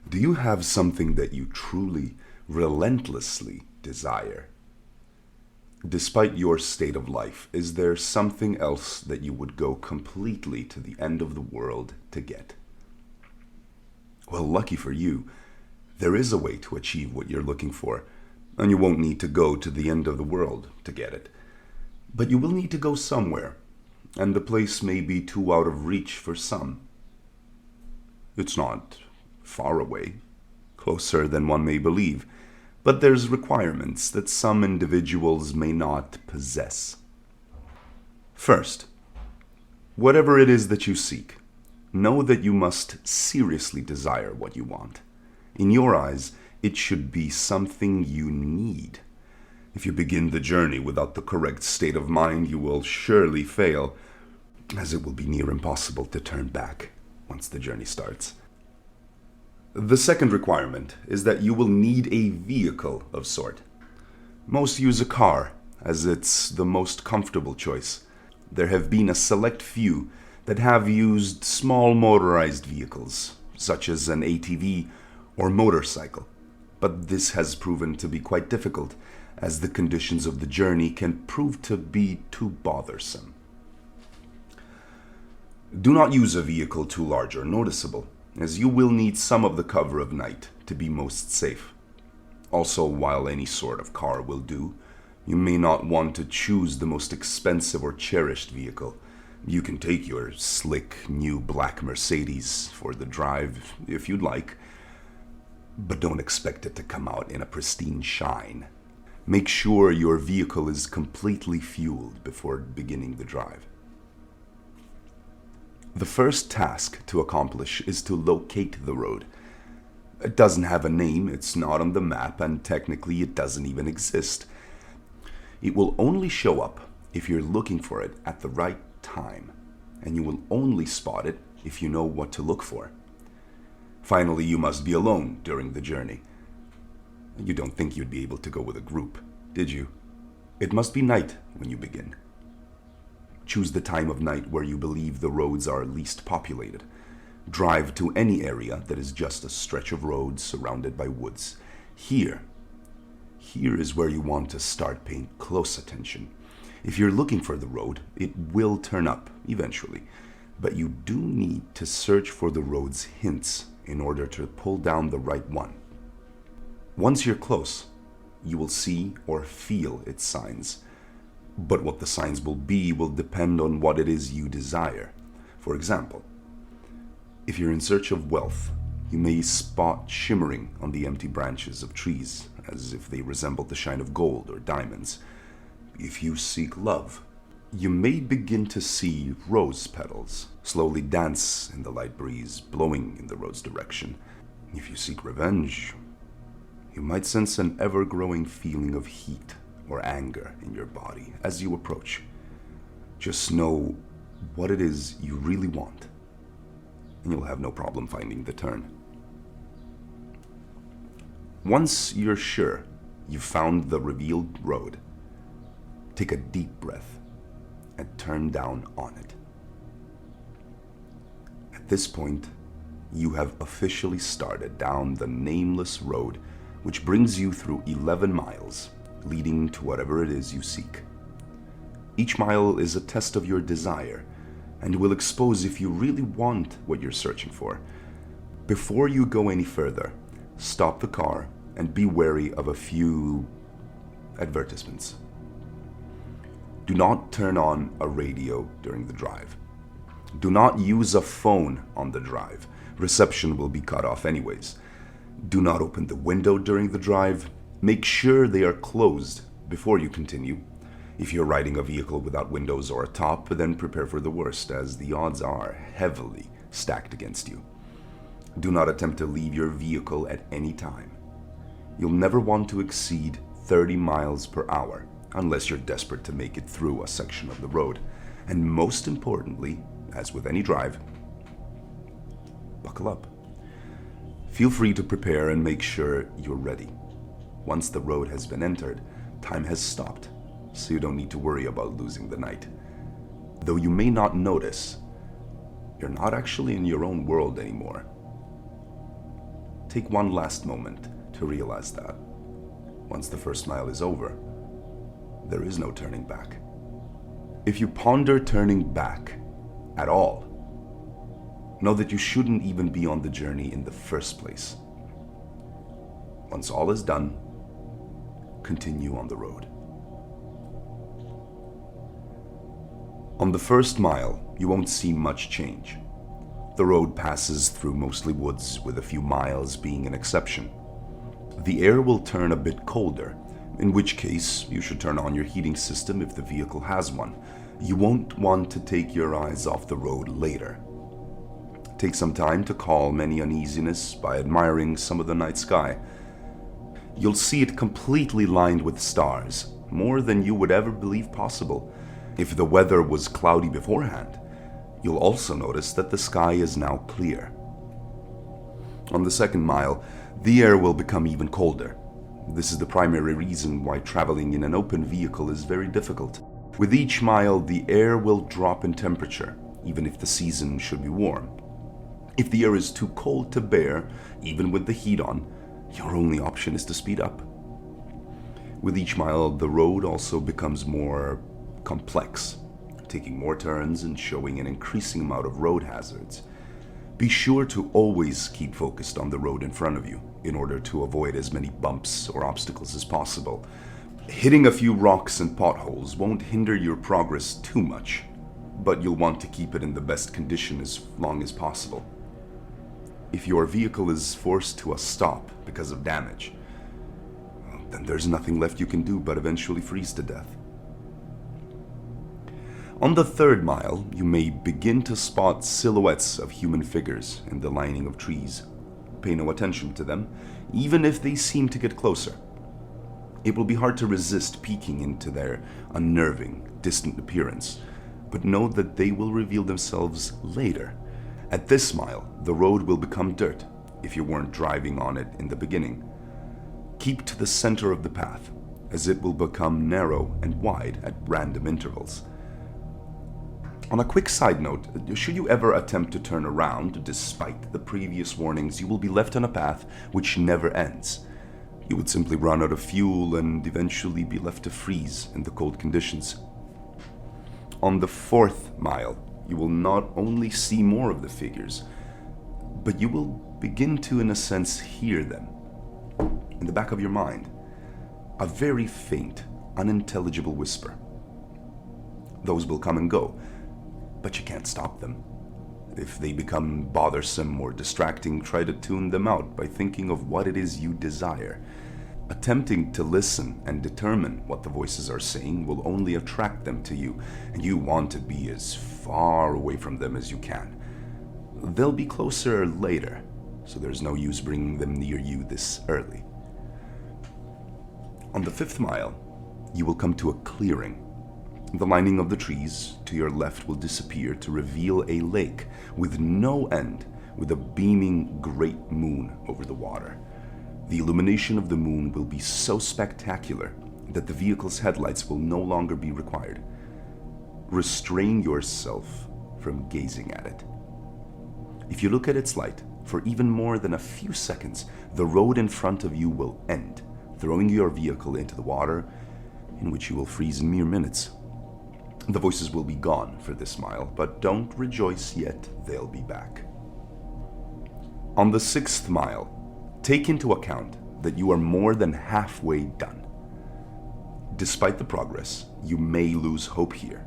Do you have something that you truly, relentlessly desire? Despite your state of life, is there something else that you would go completely to the end of the world to get? Well, lucky for you, there is a way to achieve what you're looking for, and you won't need to go to the end of the world to get it. But you will need to go somewhere, and the place may be too out of reach for some. It's not far away, closer than one may believe, but there's requirements that some individuals may not possess. First, whatever it is that you seek, know that you must seriously desire what you want. In your eyes, it should be something you need. If you begin the journey without the correct state of mind, you will surely fail, as it will be near impossible to turn back once the journey starts. The second requirement is that you will need a vehicle of sort. Most use a car, as it's the most comfortable choice. There have been a select few that have used small motorized vehicles, such as an ATV or motorcycle. But this has proven to be quite difficult, as the conditions of the journey can prove to be too bothersome. Do not use a vehicle too large or noticeable, as you will need some of the cover of night to be most safe. Also, while any sort of car will do, you may not want to choose the most expensive or cherished vehicle. You can take your slick, new black Mercedes for the drive if you'd like, but don't expect it to come out in a pristine shine. Make sure your vehicle is completely fueled before beginning the drive. The first task to accomplish is to locate the road. It doesn't have a name, it's not on the map, and technically it doesn't even exist. It will only show up if you're looking for it at the right time, and you will only spot it if you know what to look for. Finally, you must be alone during the journey. You don't think you'd be able to go with a group, did you? It must be night when you begin. Choose the time of night where you believe the roads are least populated. Drive to any area that is just a stretch of road surrounded by woods. Here is where you want to start paying close attention. If you're looking for the road, it will turn up eventually, but you do need to search for the road's hints in order to pull down the right one. Once you're close, you will see or feel its signs. But what the signs will be will depend on what it is you desire. For example, if you're in search of wealth, you may spot shimmering on the empty branches of trees, as if they resemble the shine of gold or diamonds. If you seek love, you may begin to see rose petals slowly dance in the light breeze blowing in the road's direction. If you seek revenge, you might sense an ever-growing feeling of heat or anger in your body as you approach. Just know what it is you really want, and you'll have no problem finding the turn. Once you're sure you've found the revealed road, take a deep breath and turn down on it. At this point, you have officially started down the nameless road, which brings you through 11 miles, leading to whatever it is you seek. Each mile is a test of your desire, and will expose if you really want what you're searching for. Before you go any further, stop the car and be wary of a few advertisements. Do not turn on a radio during the drive. Do not use a phone on the drive. Reception will be cut off anyways. Do not open the window during the drive. Make sure they are closed before you continue. If you're riding a vehicle without windows or a top, then prepare for the worst, as the odds are heavily stacked against you. Do not attempt to leave your vehicle at any time. You'll never want to exceed 30 miles per hour unless you're desperate to make it through a section of the road. And most importantly, as with any drive, buckle up. Feel free to prepare and make sure you're ready. Once the road has been entered, time has stopped, so you don't need to worry about losing the night. Though you may not notice, you're not actually in your own world anymore. take one last moment to realize that. Once the first mile is over, there is no turning back. If you ponder turning back at all, know that you shouldn't even be on the journey in the first place. Once all is done, continue on the road. On the first mile, you won't see much change. The road passes through mostly woods, with a few miles being an exception. The air will turn a bit colder, in which case you should turn on your heating system if the vehicle has one. You won't want to take your eyes off the road later. Take some time to calm any uneasiness by admiring some of the night sky. You'll see it completely lined with stars, more than you would ever believe possible. If the weather was cloudy beforehand, you'll also notice that the sky is now clear. On the second mile, the air will become even colder. This is the primary reason why traveling in an open vehicle is very difficult. With each mile, the air will drop in temperature, even if the season should be warm. If the air is too cold to bear, even with the heat on, your only option is to speed up. With each mile, the road also becomes more complex, taking more turns and showing an increasing amount of road hazards. Be sure to always keep focused on the road in front of you in order to avoid as many bumps or obstacles as possible. Hitting a few rocks and potholes won't hinder your progress too much, but you'll want to keep it in the best condition as long as possible. If your vehicle is forced to a stop because of damage, then there's nothing left you can do but eventually freeze to death. On the third mile, you may begin to spot silhouettes of human figures in the lining of trees. Pay no attention to them, even if they seem to get closer. It will be hard to resist peeking into their unnerving, distant appearance, but know that they will reveal themselves later. At this mile, the road will become dirt if you weren't driving on it in the beginning. Keep to the center of the path, as it will become narrow and wide at random intervals. On a quick side note, should you ever attempt to turn around, despite the previous warnings, you will be left on a path which never ends. You would simply run out of fuel and eventually be left to freeze in the cold conditions. On the fourth mile, you will not only see more of the figures, but you will begin to, in a sense, hear them. In the back of your mind, a very faint, unintelligible whisper. Those will come and go, but you can't stop them. If they become bothersome or distracting, try to tune them out by thinking of what it is you desire. Attempting to listen and determine what the voices are saying will only attract them to you, and you want to be as far away from them as you can. They'll be closer later, so there's no use bringing them near you this early. On the fifth mile, you will come to a clearing. The lining of the trees to your left will disappear to reveal a lake with no end, with a beaming great moon over the water. The illumination of the moon will be so spectacular that the vehicle's headlights will no longer be required. Restrain yourself from gazing at it. If you look at its light for even more than a few seconds, the road in front of you will end, throwing your vehicle into the water, in which you will freeze in mere minutes. The voices will be gone for this mile, but don't rejoice yet, they'll be back. On the sixth mile, take into account that you are more than halfway done. Despite the progress, you may lose hope here.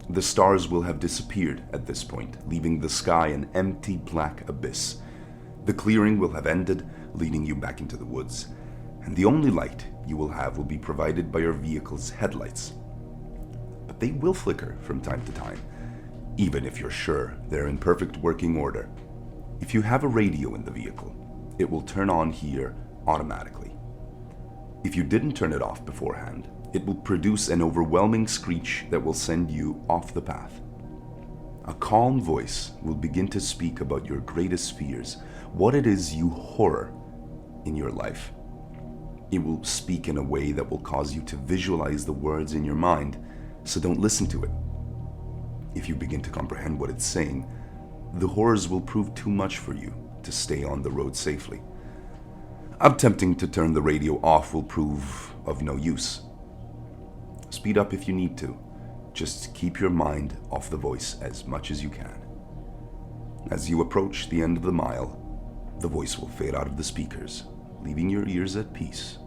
The stars will have disappeared at this point, leaving the sky an empty black abyss. The clearing will have ended, leading you back into the woods, and the only light you will have will be provided by your vehicle's headlights. But they will flicker from time to time, even if you're sure they're in perfect working order. If you have a radio in the vehicle, it will turn on here automatically. If you didn't turn it off beforehand, it will produce an overwhelming screech that will send you off the path. A calm voice will begin to speak about your greatest fears, what it is you horror in your life. It will speak in a way that will cause you to visualize the words in your mind, so don't listen to it. If you begin to comprehend what it's saying, the horrors will prove too much for you to stay on the road safely. Attempting to turn the radio off will prove of no use. Speed up if you need to. Just keep your mind off the voice as much as you can. As you approach the end of the mile, the voice will fade out of the speakers, leaving your ears at peace.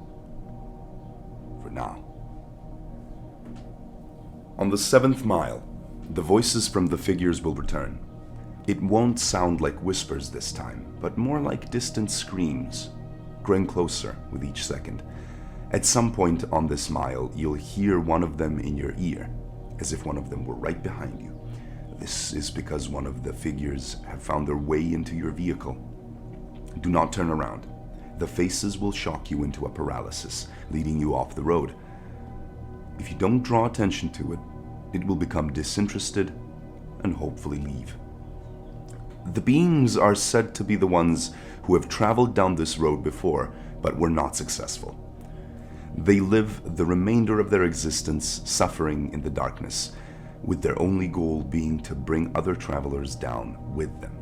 For now. On the 7th mile, the voices from the figures will return. It won't sound like whispers this time, but more like distant screams, growing closer with each second. At some point on this mile, you'll hear one of them in your ear, as if one of them were right behind you. This is because one of the figures have found their way into your vehicle. Do not turn around. The faces will shock you into a paralysis, leading you off the road. If you don't draw attention to it, it will become disinterested and hopefully leave. The beings are said to be the ones who have traveled down this road before, but were not successful. They live the remainder of their existence suffering in the darkness, with their only goal being to bring other travelers down with them.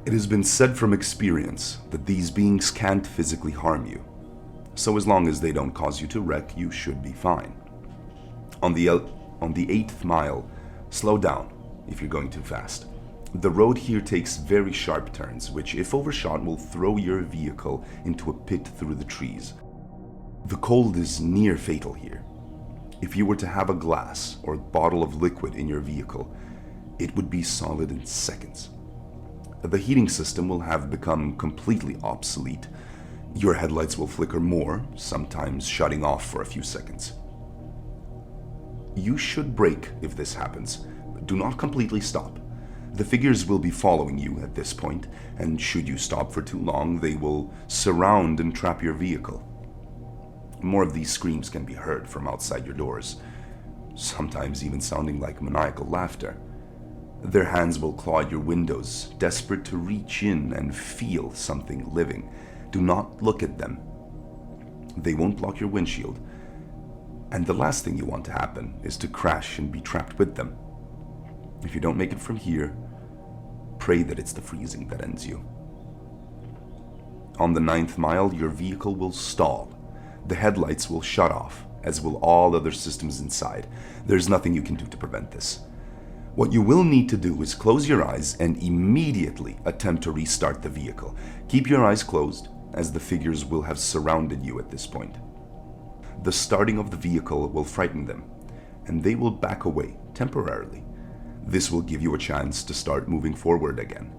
It has been said from experience that these beings can't physically harm you, so as long as they don't cause you to wreck, you should be fine. On the 8th mile, slow down if you're going too fast. The road here takes very sharp turns, which, if overshot, will throw your vehicle into a pit through the trees. The cold is near fatal here. If you were to have a glass or bottle of liquid in your vehicle, it would be solid in seconds. The heating system will have become completely obsolete. Your headlights will flicker more, sometimes shutting off for a few seconds. You should brake if this happens, but do not completely stop. The figures will be following you at this point, and should you stop for too long, they will surround and trap your vehicle. More of these screams can be heard from outside your doors, sometimes even sounding like maniacal laughter. Their hands will claw at your windows, desperate to reach in and feel something living. Do not look at them. They won't block your windshield. And the last thing you want to happen is to crash and be trapped with them. If you don't make it from here, pray that it's the freezing that ends you. On the 9th mile, your vehicle will stall. The headlights will shut off, as will all other systems inside. There's nothing you can do to prevent this. What you will need to do is close your eyes and immediately attempt to restart the vehicle. Keep your eyes closed, as the figures will have surrounded you at this point. The starting of the vehicle will frighten them, and they will back away temporarily. This will give you a chance to start moving forward again.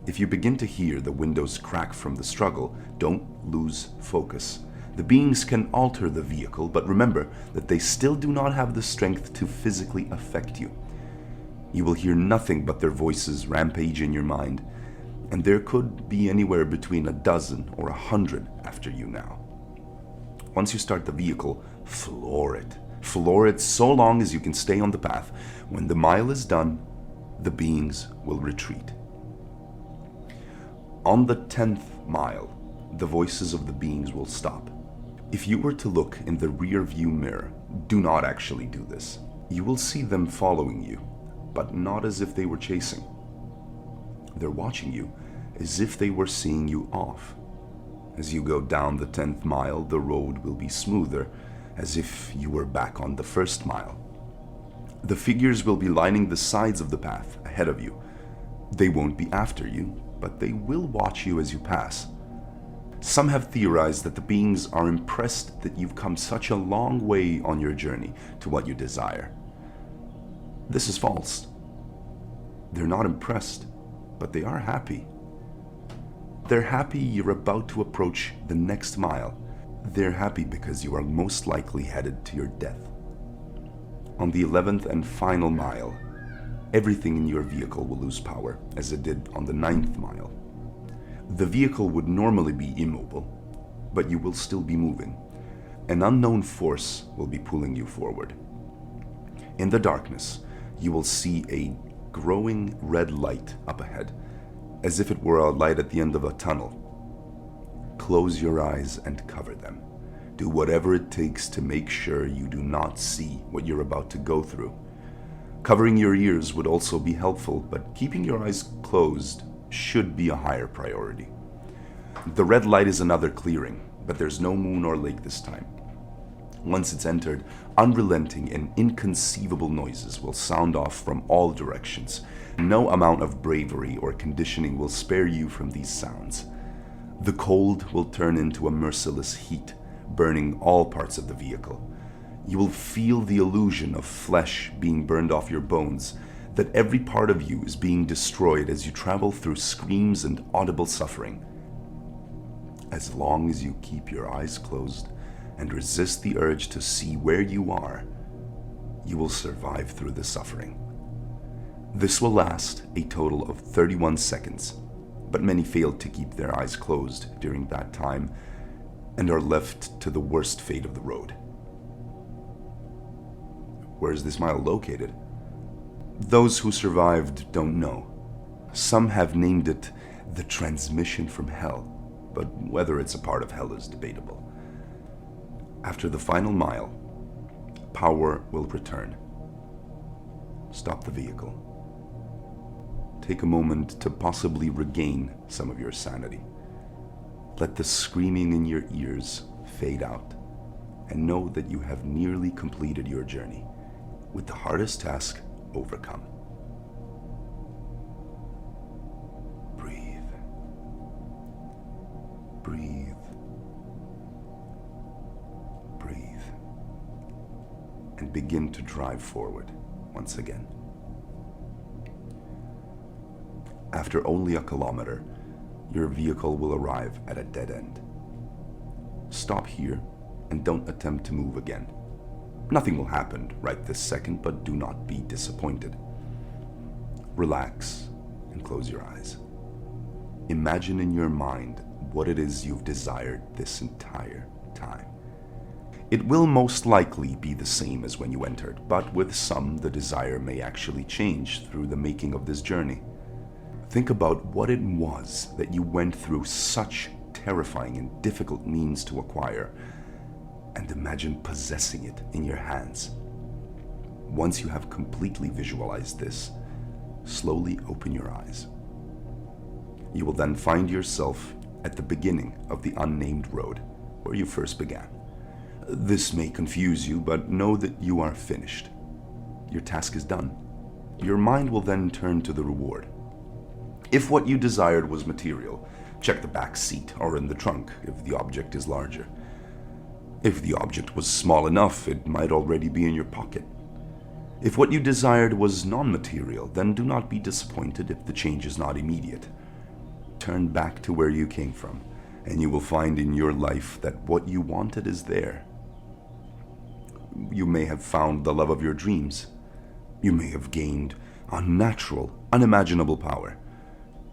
If you begin to hear the windows crack from the struggle, don't lose focus. The beings can alter the vehicle, but remember that they still do not have the strength to physically affect you. You will hear nothing but their voices rampage in your mind, and there could be anywhere between 12 or 100 after you now. Once you start the vehicle, floor it. Floor it so long as you can stay on the path. When the mile is done, the beings will retreat. On the 10th mile, the voices of the beings will stop. If you were to look in the rear view mirror, do not actually do this. You will see them following you, but not as if they were chasing. They're watching you as if they were seeing you off. As you go down the 10th mile, the road will be smoother, as if you were back on the 1st mile. The figures will be lining the sides of the path ahead of you. They won't be after you, but they will watch you as you pass. Some have theorized that the beings are impressed that you've come such a long way on your journey to what you desire. This is false. They're not impressed, but they are happy. They're happy you're about to approach the next mile. They're happy because you are most likely headed to your death. On the 11th and final mile, everything in your vehicle will lose power, as it did on the 9th mile. The vehicle would normally be immobile, but you will still be moving. An unknown force will be pulling you forward. In the darkness, you will see a growing red light up ahead, as if it were a light at the end of a tunnel. Close your eyes and cover them. Do whatever it takes to make sure you do not see what you're about to go through. Covering your ears would also be helpful, but keeping your eyes closed should be a higher priority. The red light is another clearing, but there's no moon or lake this time. Once it's entered, unrelenting and inconceivable noises will sound off from all directions. No amount of bravery or conditioning will spare you from these sounds. The cold will turn into a merciless heat, burning all parts of the vehicle. You will feel the illusion of flesh being burned off your bones, that every part of you is being destroyed as you travel through screams and audible suffering. As long as you keep your eyes closed and resist the urge to see where you are, you will survive through the suffering. This will last a total of 31 seconds, but many failed to keep their eyes closed during that time and are left to the worst fate of the road. Where is this mile located? Those who survived don't know. Some have named it the transmission from hell, but whether it's a part of hell is debatable. After the final mile, power will return. Stop the vehicle. Take a moment to possibly regain some of your sanity. Let the screaming in your ears fade out, and know that you have nearly completed your journey, with the hardest task overcome. Breathe. Breathe. Breathe. And begin to drive forward once again. After only a kilometer, your vehicle will arrive at a dead end. Stop here and don't attempt to move again. Nothing will happen right this second, but do not be disappointed. Relax and close your eyes. Imagine in your mind what it is you've desired this entire time. It will most likely be the same as when you entered, but with some, the desire may actually change through the making of this journey. Think about what it was that you went through such terrifying and difficult means to acquire, and imagine possessing it in your hands. Once you have completely visualized this, slowly open your eyes. You will then find yourself at the beginning of the unnamed road where you first began. This may confuse you, but know that you are finished. Your task is done. Your mind will then turn to the reward. If what you desired was material, check the back seat or in the trunk if the object is larger. If the object was small enough, it might already be in your pocket. If what you desired was non-material, then do not be disappointed if the change is not immediate. Turn back to where you came from, and you will find in your life that what you wanted is there. You may have found the love of your dreams. You may have gained unnatural, unimaginable power.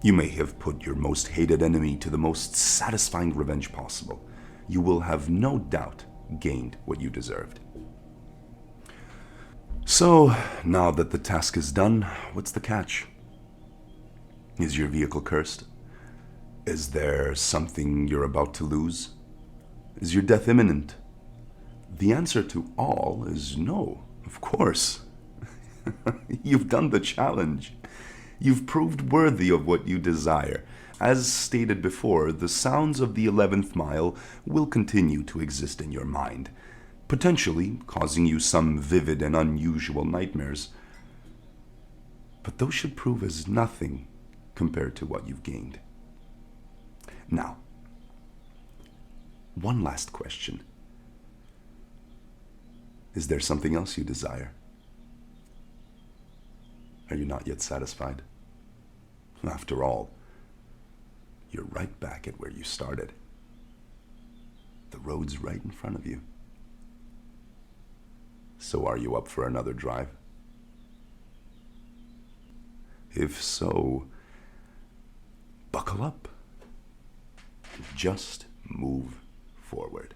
You may have put your most hated enemy to the most satisfying revenge possible. You will have no doubt gained what you deserved. So, now that the task is done, what's the catch? Is your vehicle cursed? Is there something you're about to lose? Is your death imminent? The answer to all is no, of course. You've done the challenge. You've proved worthy of what you desire. As stated before, the sounds of the 11th mile will continue to exist in your mind, potentially causing you some vivid and unusual nightmares. But those should prove as nothing compared to what you've gained. Now, one last question. Is there something else you desire? Are you not yet satisfied? After all, you're right back at where you started. The road's right in front of you. So are you up for another drive? If so, buckle up and just move forward.